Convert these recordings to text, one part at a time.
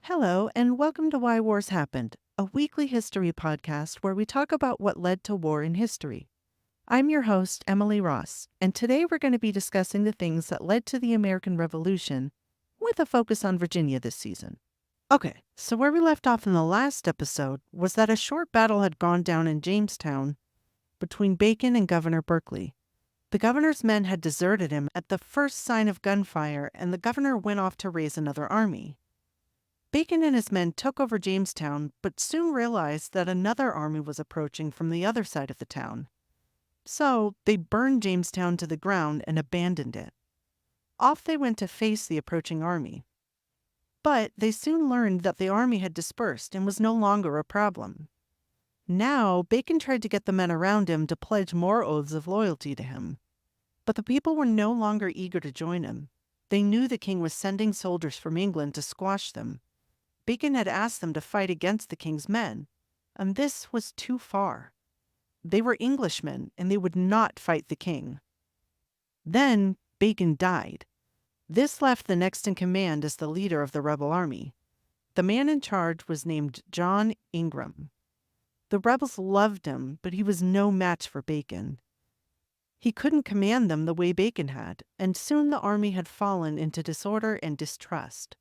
Hello, and welcome to Why Wars Happened, a weekly history podcast where we talk about what led to war in history. I'm your host, Emily Ross, and today we're going to be discussing the things that led to the American Revolution with a focus on Virginia this season. Okay, so where we left off in the last episode was that a short battle had gone down in Jamestown between Bacon and Governor Berkeley. The governor's men had deserted him at the first sign of gunfire, and the governor went off to raise another army. Bacon and his men took over Jamestown, but soon realized that another army was approaching from the other side of the town. So they burned Jamestown to the ground and abandoned it. Off they went to face the approaching army. But they soon learned that the army had dispersed and was no longer a problem. Now, Bacon tried to get the men around him to pledge more oaths of loyalty to him. But the people were no longer eager to join him. They knew the king was sending soldiers from England to squash them. Bacon had asked them to fight against the king's men, and this was too far. They were Englishmen, and they would not fight the king. Then Bacon died. This left the next in command as the leader of the rebel army. The man in charge was named John Ingram. The rebels loved him, but he was no match for Bacon. He couldn't command them the way Bacon had, and soon the army had fallen into disorder and distrust.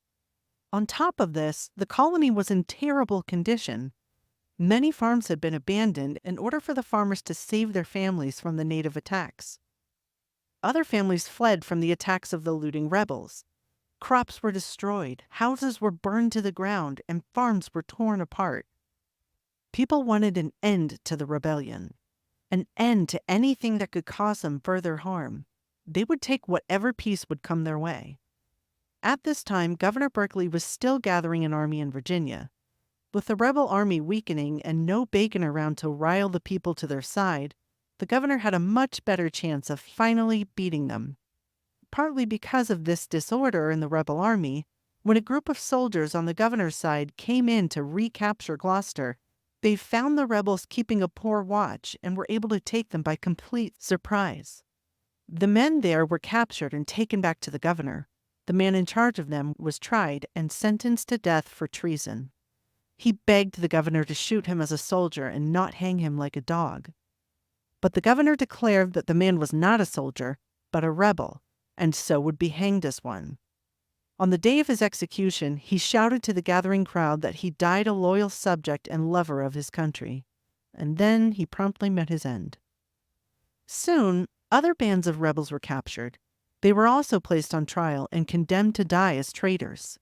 On top of this, the colony was in terrible condition. Many farms had been abandoned in order for the farmers to save their families from the native attacks. Other families fled from the attacks of the looting rebels. Crops were destroyed, houses were burned to the ground, and farms were torn apart. People wanted an end to the rebellion, an end to anything that could cause them further harm. They would take whatever peace would come their way. At this time, Governor Berkeley was still gathering an army in Virginia. With the rebel army weakening and no Bacon around to rile the people to their side, the governor had a much better chance of finally beating them. Partly because of this disorder in the rebel army, when a group of soldiers on the governor's side came in to recapture Gloucester, they found the rebels keeping a poor watch and were able to take them by complete surprise. The men there were captured and taken back to the governor. The man in charge of them was tried and sentenced to death for treason. He begged the governor to shoot him as a soldier and not hang him like a dog. But the governor declared that the man was not a soldier, but a rebel, and so would be hanged as one. On the day of his execution, he shouted to the gathering crowd that he died a loyal subject and lover of his country. And then he promptly met his end. Soon, other bands of rebels were captured. They were also placed on trial and condemned to die as traitors.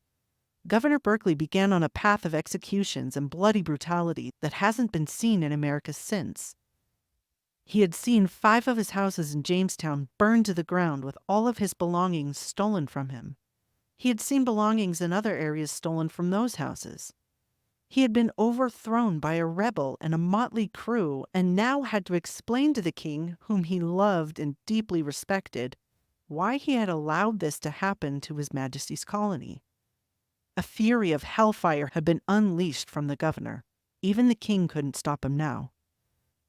Governor Berkeley began on a path of executions and bloody brutality that hasn't been seen in America since. He had seen 5 of his houses in Jamestown burned to the ground with all of his belongings stolen from him. He had seen belongings in other areas stolen from those houses. He had been overthrown by a rebel and a motley crew and now had to explain to the king, whom he loved and deeply respected, why he had allowed this to happen to His Majesty's colony. A fury of hellfire had been unleashed from the governor. Even the king couldn't stop him now.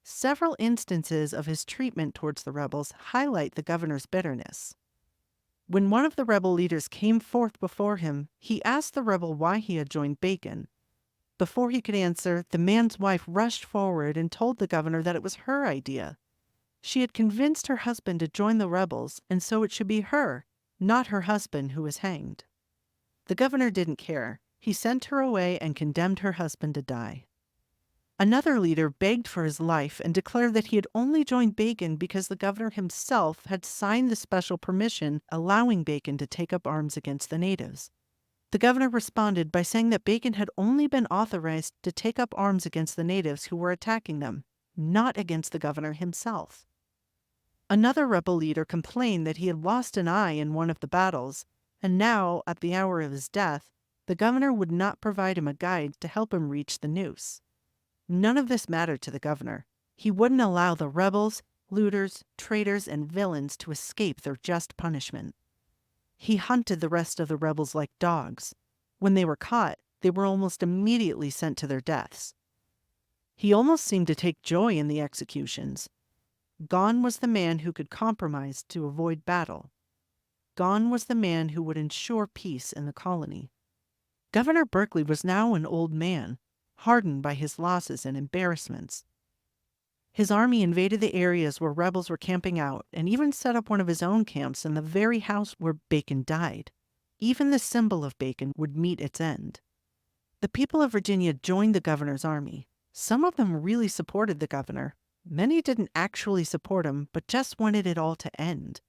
Several instances of his treatment towards the rebels highlight the governor's bitterness. When one of the rebel leaders came forth before him, he asked the rebel why he had joined Bacon. Before he could answer, the man's wife rushed forward and told the governor that it was her idea. She had convinced her husband to join the rebels, and so it should be her, not her husband, who was hanged. The governor didn't care. He sent her away and condemned her husband to die. Another leader begged for his life and declared that he had only joined Bacon because the governor himself had signed the special permission allowing Bacon to take up arms against the natives. The governor responded by saying that Bacon had only been authorized to take up arms against the natives who were attacking them, not against the governor himself. Another rebel leader complained that he had lost an eye in one of the battles, and now, at the hour of his death, the governor would not provide him a guide to help him reach the noose. None of this mattered to the governor. He wouldn't allow the rebels, looters, traitors, and villains to escape their just punishment. He hunted the rest of the rebels like dogs. When they were caught, they were almost immediately sent to their deaths. He almost seemed to take joy in the executions. Gone was the man who could compromise to avoid battle. Gone was the man who would ensure peace in the colony. Governor Berkeley was now an old man, hardened by his losses and embarrassments. His army invaded the areas where rebels were camping out and even set up one of his own camps in the very house where Bacon died. Even the symbol of Bacon would meet its end. The people of Virginia joined the governor's army. Some of them really supported the governor. Many didn't actually support him, but just wanted it all to end.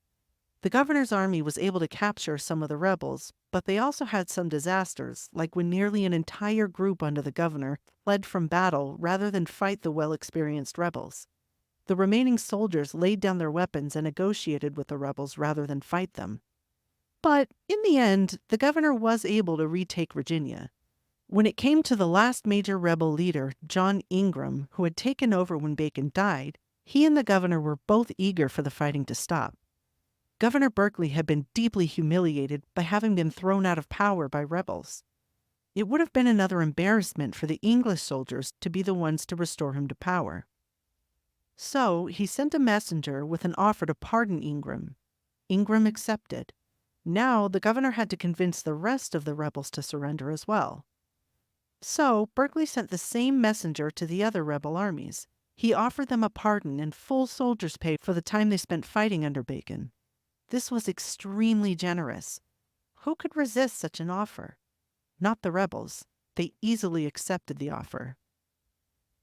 The governor's army was able to capture some of the rebels, but they also had some disasters, like when nearly an entire group under the governor fled from battle rather than fight the well-experienced rebels. The remaining soldiers laid down their weapons and negotiated with the rebels rather than fight them. But in the end, the governor was able to retake Virginia. When it came to the last major rebel leader, John Ingram, who had taken over when Bacon died, he and the governor were both eager for the fighting to stop. Governor Berkeley had been deeply humiliated by having been thrown out of power by rebels. It would have been another embarrassment for the English soldiers to be the ones to restore him to power. So he sent a messenger with an offer to pardon Ingram. Ingram accepted. Now the governor had to convince the rest of the rebels to surrender as well. So Berkeley sent the same messenger to the other rebel armies. He offered them a pardon and full soldiers' pay for the time they spent fighting under Bacon. This was extremely generous. Who could resist such an offer? Not the rebels. They easily accepted the offer.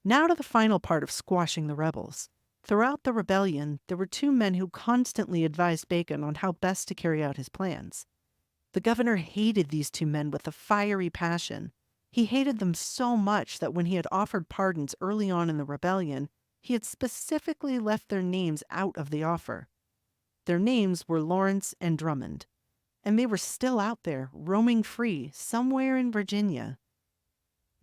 Now to the final part of squashing the rebels. Throughout the rebellion, there were two men who constantly advised Bacon on how best to carry out his plans. The governor hated these two men with a fiery passion. He hated them so much that when he had offered pardons early on in the rebellion, he had specifically left their names out of the offer. Their names were Lawrence and Drummond, and they were still out there, roaming free, somewhere in Virginia.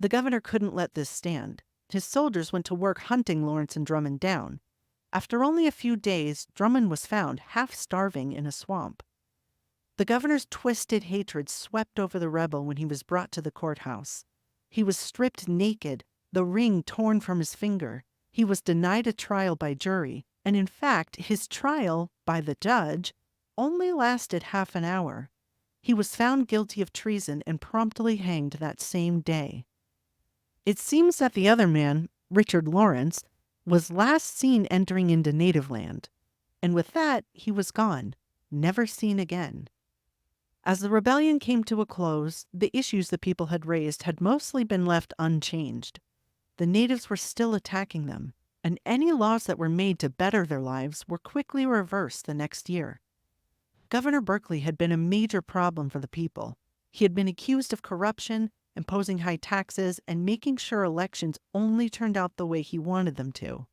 The governor couldn't let this stand. His soldiers went to work hunting Lawrence and Drummond down. After only a few days, Drummond was found half starving in a swamp. The governor's twisted hatred swept over the rebel when he was brought to the courthouse. He was stripped naked, the ring torn from his finger. He was denied a trial by jury, and in fact, his trial, by the judge, only lasted half an hour. He was found guilty of treason and promptly hanged that same day. It seems that the other man, Richard Lawrence, was last seen entering into native land, and with that, he was gone, never seen again. As the rebellion came to a close, the issues the people had raised had mostly been left unchanged. The natives were still attacking them, and any laws that were made to better their lives were quickly reversed the next year. Governor Berkeley had been a major problem for the people. He had been accused of corruption, imposing high taxes, and making sure elections only turned out the way he wanted them to.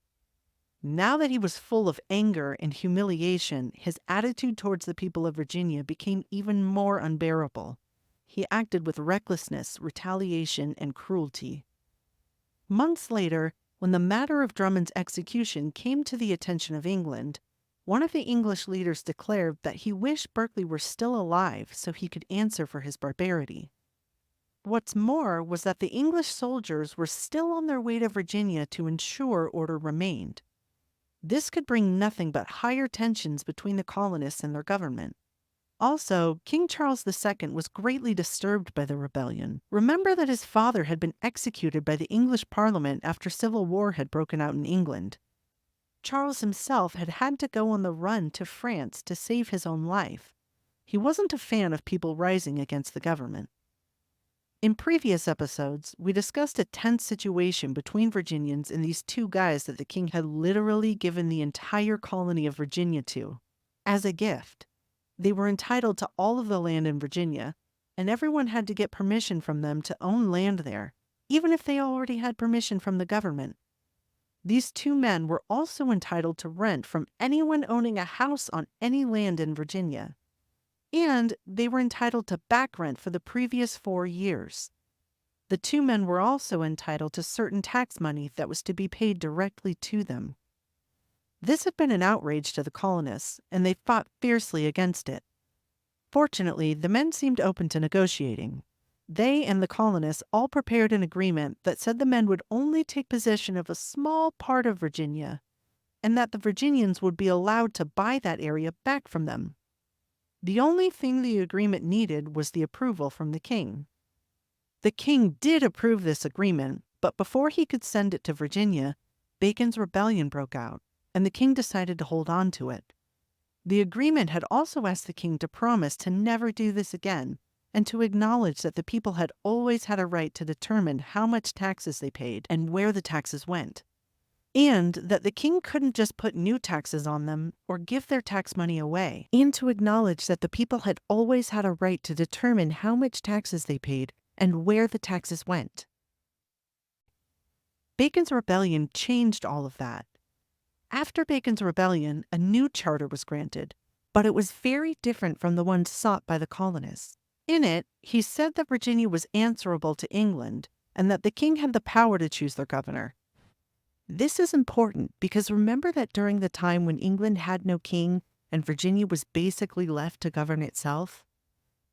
Now that he was full of anger and humiliation, his attitude towards the people of Virginia became even more unbearable. He acted with recklessness, retaliation, and cruelty. Months later, when the matter of Drummond's execution came to the attention of England, one of the English leaders declared that he wished Berkeley were still alive so he could answer for his barbarity. What's more was that the English soldiers were still on their way to Virginia to ensure order remained. This could bring nothing but higher tensions between the colonists and their government. Also, King Charles II was greatly disturbed by the rebellion. Remember that his father had been executed by the English Parliament after civil war had broken out in England. Charles himself had had to go on the run to France to save his own life. He wasn't a fan of people rising against the government. In previous episodes, we discussed a tense situation between Virginians and these two guys that the king had literally given the entire colony of Virginia to, as a gift. They were entitled to all of the land in Virginia, and everyone had to get permission from them to own land there, even if they already had permission from the government. These two men were also entitled to rent from anyone owning a house on any land in Virginia. And they were entitled to back rent for the previous 4 years. The two men were also entitled to certain tax money that was to be paid directly to them. This had been an outrage to the colonists, and they fought fiercely against it. Fortunately, the men seemed open to negotiating. They and the colonists all prepared an agreement that said the men would only take possession of a small part of Virginia, and that the Virginians would be allowed to buy that area back from them. The only thing the agreement needed was the approval from the king. The king did approve this agreement, but before he could send it to Virginia, Bacon's rebellion broke out, and the king decided to hold on to it. The agreement had also asked the king to promise to never do this again, and to acknowledge that the people had always had a right to determine how much taxes they paid and where the taxes went, and that the king couldn't just put new taxes on them or give their tax money away, and to acknowledge that the people had always had a right to determine how much taxes they paid and where the taxes went. Bacon's rebellion changed all of that. After Bacon's rebellion, a new charter was granted, but it was very different from the one sought by the colonists. In it, he said that Virginia was answerable to England and that the king had the power to choose their governor. This is important because remember that during the time when England had no king and Virginia was basically left to govern itself,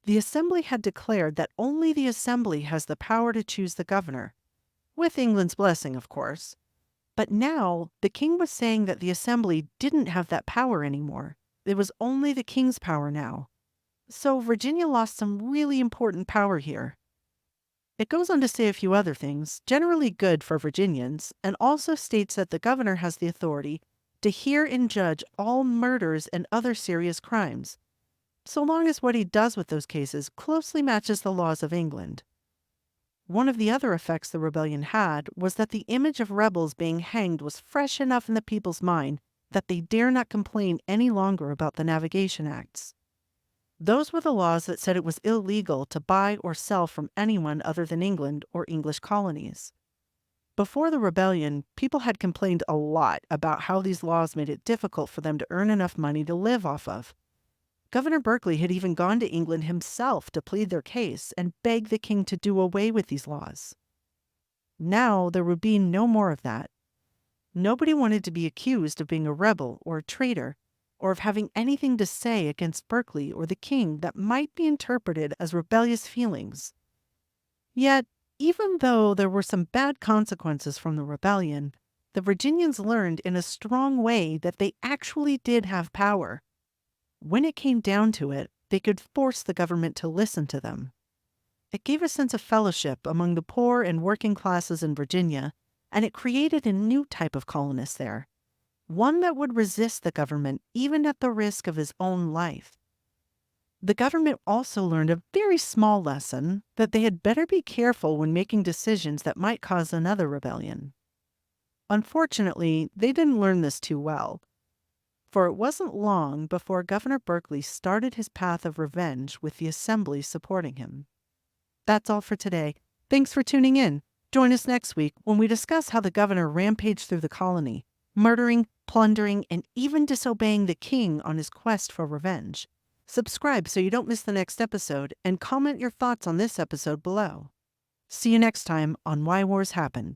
the Assembly had declared that only the Assembly has the power to choose the governor, with England's blessing, of course. But now, the king was saying that the Assembly didn't have that power anymore. It was only the king's power now. So Virginia lost some really important power here. It goes on to say a few other things, generally good for Virginians, and also states that the governor has the authority to hear and judge all murders and other serious crimes, so long as what he does with those cases closely matches the laws of England. One of the other effects the rebellion had was that the image of rebels being hanged was fresh enough in the people's mind that they dare not complain any longer about the Navigation Acts. Those were the laws that said it was illegal to buy or sell from anyone other than England or English colonies. Before the rebellion, people had complained a lot about how these laws made it difficult for them to earn enough money to live off of. Governor Berkeley had even gone to England himself to plead their case and beg the king to do away with these laws. Now there would be no more of that. Nobody wanted to be accused of being a rebel or a traitor, or of having anything to say against Berkeley or the king that might be interpreted as rebellious feelings. Yet, even though there were some bad consequences from the rebellion, the Virginians learned in a strong way that they actually did have power. When it came down to it, they could force the government to listen to them. It gave a sense of fellowship among the poor and working classes in Virginia, and it created a new type of colonist there, one that would resist the government even at the risk of his own life. The government also learned a very small lesson that they had better be careful when making decisions that might cause another rebellion. Unfortunately, they didn't learn this too well, for it wasn't long before Governor Berkeley started his path of revenge with the Assembly supporting him. That's all for today. Thanks for tuning in. Join us next week when we discuss how the governor rampaged through the colony, murdering, plundering, and even disobeying the king on his quest for revenge. Subscribe so you don't miss the next episode, and comment your thoughts on this episode below. See you next time on Why Wars Happened.